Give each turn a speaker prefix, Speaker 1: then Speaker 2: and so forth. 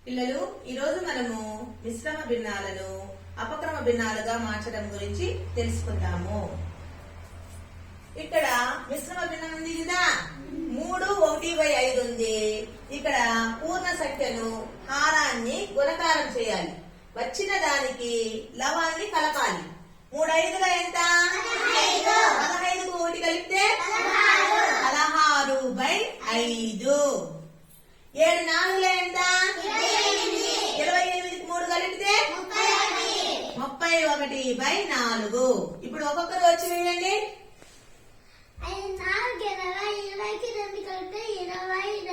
Speaker 1: పిల్లలు ఈరోజు మనము మిశ్రమ భిన్నాలను అపక్రమ భిన్నాలుగా మార్చడం గురించి తెలుసుకుందాము. ఇక్కడ మిశ్రమ భిన్నం ఉంది కదా, 3/1/5 ఉంది. ఇక్కడ పూర్ణ సంఖ్యను హారాన్ని గుణకారం చేయాలి. వచ్చిన దానికి లవాన్ని కలపాలి. 3 5 ఎంత? 15కు 1 కలిపితే 16/5. 7 4 ఎంత? 28కు 3 కలిపితే 31/4. ఇప్పుడు ఒక్కొక్కరు వచ్చి వేయండి.
Speaker 2: 4 20 20కి 2 కలిపితే 20